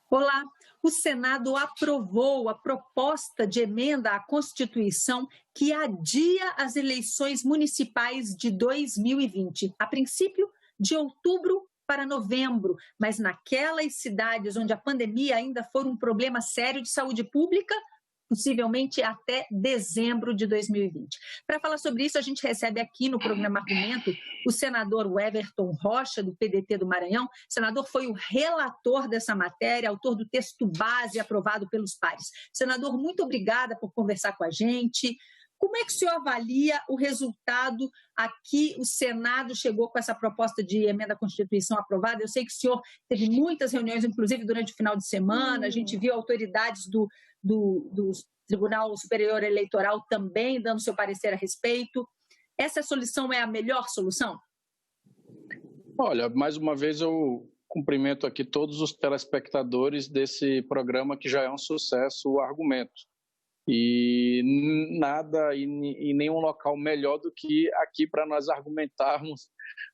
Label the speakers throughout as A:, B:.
A: Olá, o Senado aprovou a proposta de emenda à Constituição que adia as eleições municipais de 2020, a princípio de outubro para novembro, mas naquelas cidades onde a pandemia ainda for um problema sério de saúde pública, possivelmente até dezembro de 2020. Para falar sobre isso, a gente recebe aqui no programa Argumento o senador Everton Rocha, do PDT do Maranhão. O senador foi o relator dessa matéria, autor do texto base aprovado pelos pares. Senador, muito obrigada por conversar com a gente. Como é que o senhor avalia o resultado aqui? O Senado chegou com essa proposta de emenda à Constituição aprovada. Eu sei que o senhor teve muitas reuniões, inclusive durante o final de semana. A gente viu autoridades do Tribunal Superior Eleitoral também dando seu parecer a respeito. Essa solução é a melhor solução?
B: Olha, mais uma vez eu cumprimento aqui todos os telespectadores desse programa que já é um sucesso, o Argumento. E nada em nenhum local melhor do que aqui para nós argumentarmos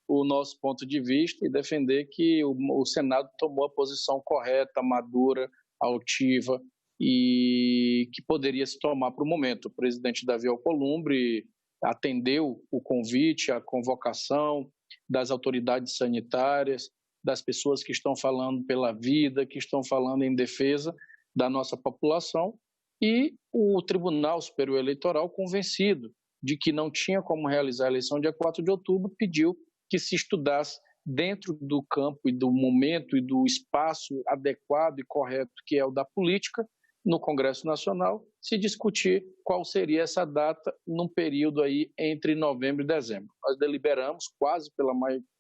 B: o nosso ponto de vista e defender que o Senado tomou a posição correta, madura, altiva e que poderia se tomar para o momento. O presidente Davi Alcolumbre atendeu o convite, a convocação das autoridades sanitárias, das pessoas que estão falando pela vida, que estão falando em defesa da nossa população, e o Tribunal Superior Eleitoral, convencido de que não tinha como realizar a eleição dia 4 de outubro, pediu que se estudasse dentro do campo e do momento e do espaço adequado e correto que é o da política, no Congresso Nacional, se discutir qual seria essa data num período aí entre novembro e dezembro. Nós deliberamos quase pela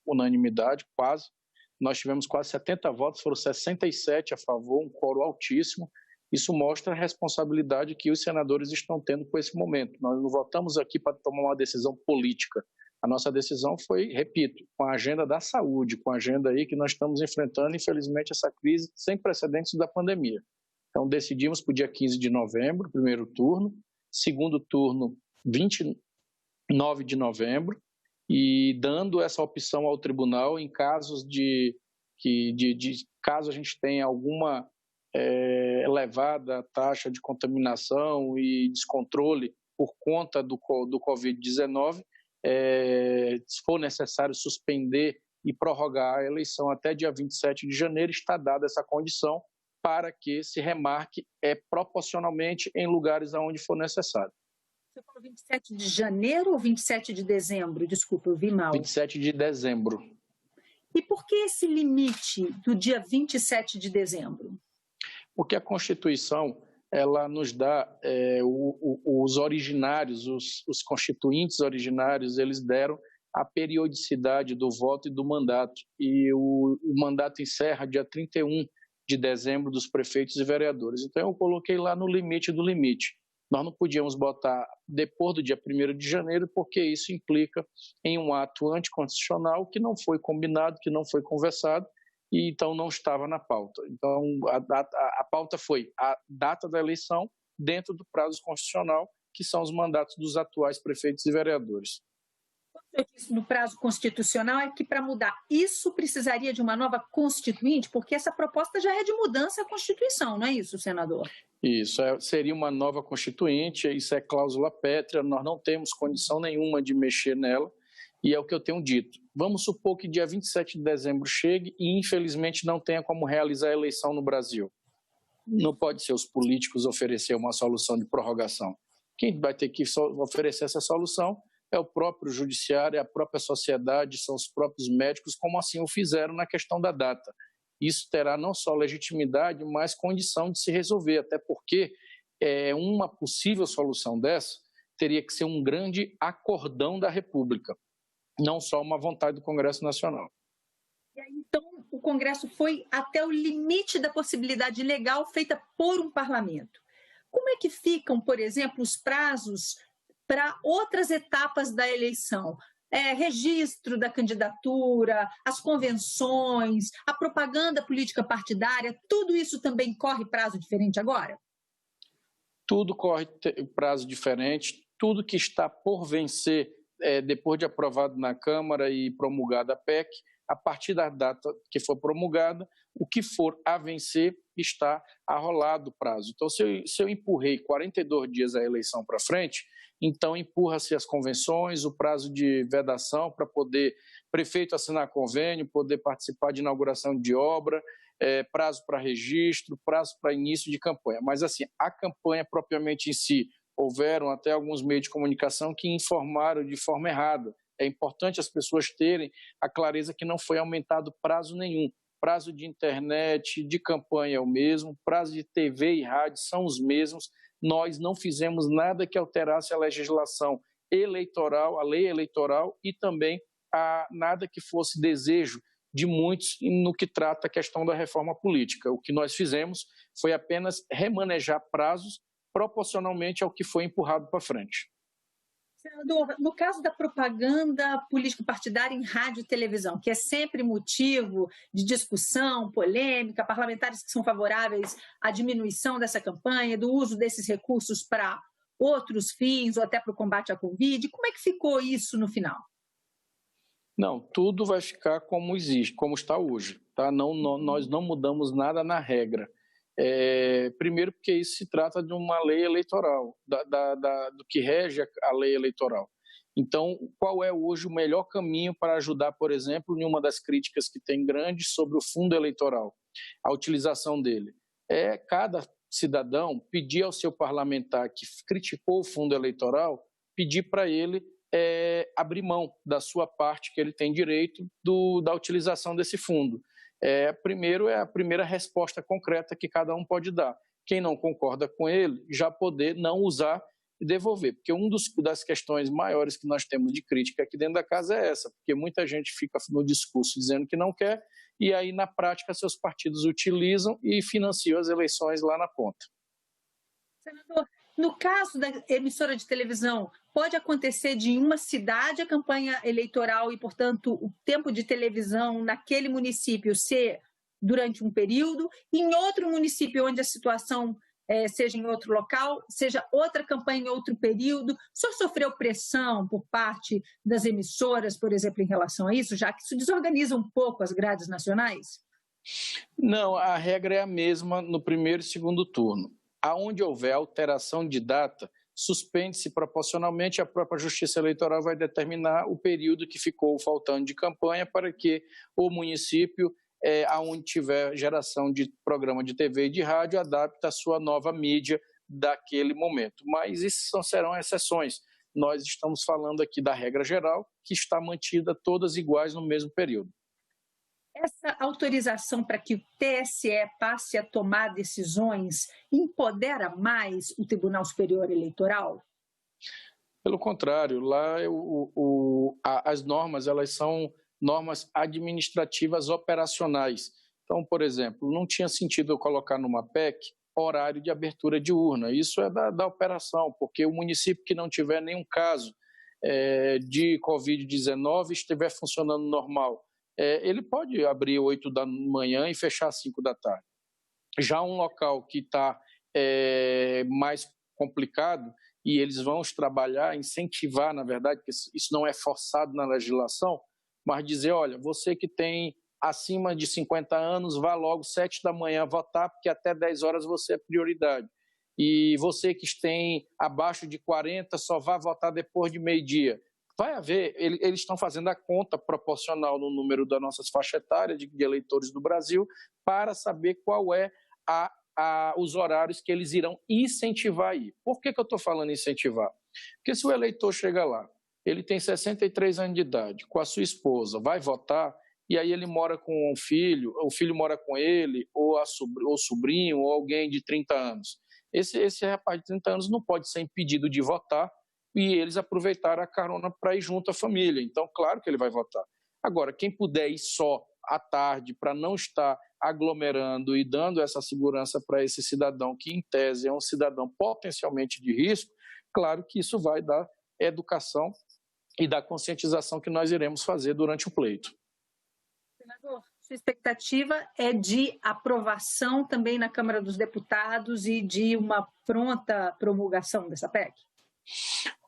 B: unanimidade, quase. Nós tivemos quase 70 votos, foram 67 a favor, um quórum altíssimo. Isso mostra a responsabilidade que os senadores estão tendo com esse momento. Nós não votamos aqui para tomar uma decisão política. A nossa decisão foi, repito, com a agenda da saúde, com a agenda aí que nós estamos enfrentando, infelizmente, essa crise sem precedentes da pandemia. Então, decidimos para o dia 15 de novembro, primeiro turno, segundo turno, 29 de novembro, e dando essa opção ao tribunal em casos caso a gente tenha alguma elevada taxa de contaminação e descontrole por conta do Covid-19, se for necessário suspender e prorrogar a eleição até dia 27 de janeiro, está dada essa condição para que se remarque proporcionalmente em lugares onde for necessário.
A: Você falou 27 de janeiro ou 27 de dezembro? Desculpa, eu vi mal.
B: 27 de dezembro.
A: E por que esse limite do dia 27 de dezembro?
B: Porque a Constituição ela nos dá, os originários, os constituintes originários, eles deram a periodicidade do voto e do mandato. E o mandato encerra dia 31 de dezembro dos prefeitos e vereadores. Então, eu coloquei lá no limite do limite. Nós não podíamos botar depois do dia 1º de janeiro, porque isso implica em um ato anticonstitucional que não foi combinado, que não foi conversado, e então não estava na pauta. Então, a pauta foi a data da eleição dentro do prazo constitucional, que são os mandatos dos atuais prefeitos e vereadores.
A: No prazo constitucional é que, para mudar isso, precisaria de uma nova constituinte, porque essa proposta já é de mudança à Constituição, não é isso, senador?
B: Isso, seria uma nova constituinte, isso é cláusula pétrea, nós não temos condição nenhuma de mexer nela, e é o que eu tenho dito. Vamos supor que dia 27 de dezembro chegue e, infelizmente, não tenha como realizar a eleição no Brasil. Não pode ser os políticos oferecer uma solução de prorrogação. Quem vai ter que oferecer essa solução é o próprio judiciário, é a própria sociedade, são os próprios médicos, como assim o fizeram na questão da data. Isso terá não só legitimidade, mas condição de se resolver, até porque uma possível solução dessa teria que ser um grande acordão da República, não só uma vontade do Congresso Nacional.
A: E aí, então, o Congresso foi até o limite da possibilidade legal feita por um parlamento. Como é que ficam, por exemplo, os prazos para outras etapas da eleição? Registro da candidatura, as convenções, a propaganda política partidária, tudo isso também corre prazo diferente agora?
B: Tudo corre prazo diferente, tudo que está por vencer depois de aprovado na Câmara e promulgada a PEC, a partir da data que for promulgada, o que for a vencer está arrolado o prazo. Então, se eu empurrei 42 dias a eleição para frente, então empurra-se as convenções, o prazo de vedação para poder prefeito assinar convênio, poder participar de inauguração de obra, prazo para registro, prazo para início de campanha. Mas, assim, a campanha propriamente em si, houveram até alguns meios de comunicação que informaram de forma errada. É importante as pessoas terem a clareza que não foi aumentado prazo nenhum. Prazo de internet, de campanha é o mesmo, prazo de TV e rádio são os mesmos. Nós não fizemos nada que alterasse a legislação eleitoral, a lei eleitoral e também nada que fosse desejo de muitos no que trata a questão da reforma política. O que nós fizemos foi apenas remanejar prazos proporcionalmente ao que foi empurrado para frente.
A: Senador, no caso da propaganda político-partidária em rádio e televisão, que é sempre motivo de discussão, polêmica, parlamentares que são favoráveis à diminuição dessa campanha, do uso desses recursos para outros fins ou até para o combate à Covid, como é que ficou isso no final?
B: Não, tudo vai ficar como existe, como está hoje. Tá? Nós não mudamos nada na regra. Primeiro porque isso se trata de uma lei eleitoral, do que rege a lei eleitoral. Então, qual é hoje o melhor caminho para ajudar, por exemplo, em uma das críticas que tem grandes sobre o fundo eleitoral, a utilização dele? É cada cidadão pedir ao seu parlamentar que criticou o fundo eleitoral, pedir para ele abrir mão da sua parte que ele tem direito da utilização desse fundo. Primeiro é a primeira resposta concreta que cada um pode dar. Quem não concorda com ele já poder não usar e devolver, porque uma das questões maiores que nós temos de crítica aqui dentro da casa é essa, porque muita gente fica no discurso dizendo que não quer e aí na prática seus partidos utilizam e financiam as eleições lá na ponta.
A: Senador, no caso da emissora de televisão, pode acontecer de em uma cidade a campanha eleitoral e, portanto, o tempo de televisão naquele município ser durante um período, e em outro município onde a situação seja em outro local, seja outra campanha em outro período. O senhor sofreu pressão por parte das emissoras, por exemplo, em relação a isso, já que isso desorganiza um pouco as grades nacionais?
B: Não, a regra é a mesma no primeiro e segundo turno. Aonde houver alteração de data, suspende-se proporcionalmente, a própria Justiça Eleitoral vai determinar o período que ficou faltando de campanha para que o município, aonde tiver geração de programa de TV e de rádio, adapte a sua nova mídia daquele momento. Mas isso serão exceções. Nós estamos falando aqui da regra geral, que está mantida todas iguais no mesmo período.
A: Essa autorização para que o TSE passe a tomar decisões empodera mais o Tribunal Superior Eleitoral?
B: Pelo contrário, lá as normas elas são normas administrativas operacionais. Então, por exemplo, não tinha sentido eu colocar numa PEC horário de abertura de urna. Isso é da operação, porque o município que não tiver nenhum caso de Covid-19 estiver funcionando normal, ele pode abrir 8 da manhã e fechar 5 da tarde. Já um local que está mais complicado, e eles vão trabalhar, incentivar, na verdade, porque isso não é forçado na legislação, mas dizer, olha, você que tem acima de 50 anos, vá logo 7 da manhã votar, porque até 10 horas você é prioridade. E você que tem abaixo de 40, só vá votar depois de meio-dia. Vai haver, eles estão fazendo a conta proporcional no número das nossas faixas etárias de eleitores do Brasil para saber qual é os horários que eles irão incentivar aí. Por que eu estou falando incentivar? Porque se o eleitor chega lá, ele tem 63 anos de idade, com a sua esposa, vai votar, e aí ele mora com um filho, o filho mora com ele, ou sobrinho, ou alguém de 30 anos. Esse rapaz de 30 anos não pode ser impedido de votar, e eles aproveitaram a carona para ir junto à família. Então, claro que ele vai votar. Agora, quem puder ir só à tarde para não estar aglomerando e dando essa segurança para esse cidadão, que em tese é um cidadão potencialmente de risco, claro que isso vai dar educação e da conscientização que nós iremos fazer durante o pleito.
A: Senador, sua expectativa é de aprovação também na Câmara dos Deputados e de uma pronta promulgação dessa PEC?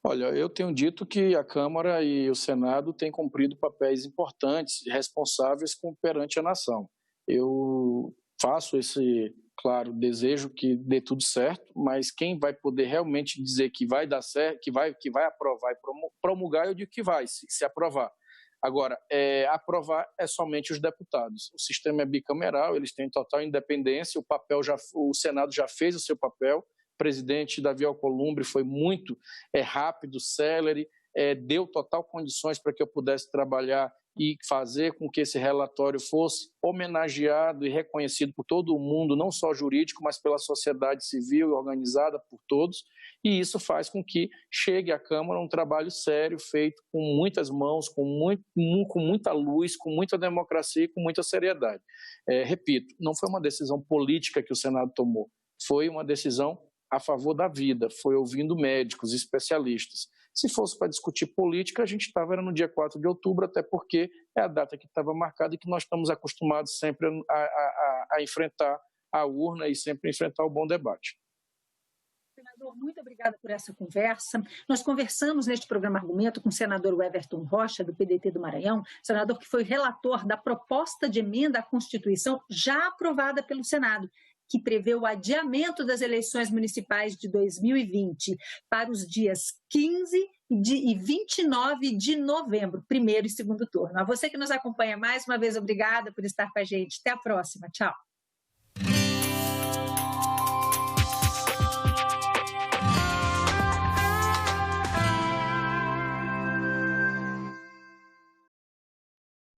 B: Olha, eu tenho dito que a Câmara e o Senado têm cumprido papéis importantes e responsáveis perante a nação. Eu faço esse, claro, desejo que dê tudo certo, mas quem vai poder realmente dizer que vai dar certo, que vai aprovar e promulgar, eu digo que vai, se aprovar. Agora, aprovar é somente os deputados. O sistema é bicameral, eles têm total independência, o Senado já fez o seu papel, o presidente Davi Alcolumbre foi muito rápido, célere, deu total condições para que eu pudesse trabalhar e fazer com que esse relatório fosse homenageado e reconhecido por todo o mundo, não só jurídico, mas pela sociedade civil e organizada por todos, e isso faz com que chegue à Câmara um trabalho sério, feito com muitas mãos, com muita luz, com muita democracia e com muita seriedade. Repito, não foi uma decisão política que o Senado tomou, foi uma decisão a favor da vida, foi ouvindo médicos, especialistas. Se fosse para discutir política, a gente estava no dia 4 de outubro, até porque é a data que estava marcada e que nós estamos acostumados sempre a enfrentar a urna e sempre enfrentar o bom debate.
A: Senador, muito obrigada por essa conversa. Nós conversamos neste programa Argumento com o senador Everton Rocha, do PDT do Maranhão, senador que foi relator da proposta de emenda à Constituição já aprovada pelo Senado, que prevê o adiamento das eleições municipais de 2020 para os dias 15 e 29 de novembro, primeiro e segundo turno. A você que nos acompanha, mais uma vez, obrigada por estar com a gente. Até a próxima. Tchau.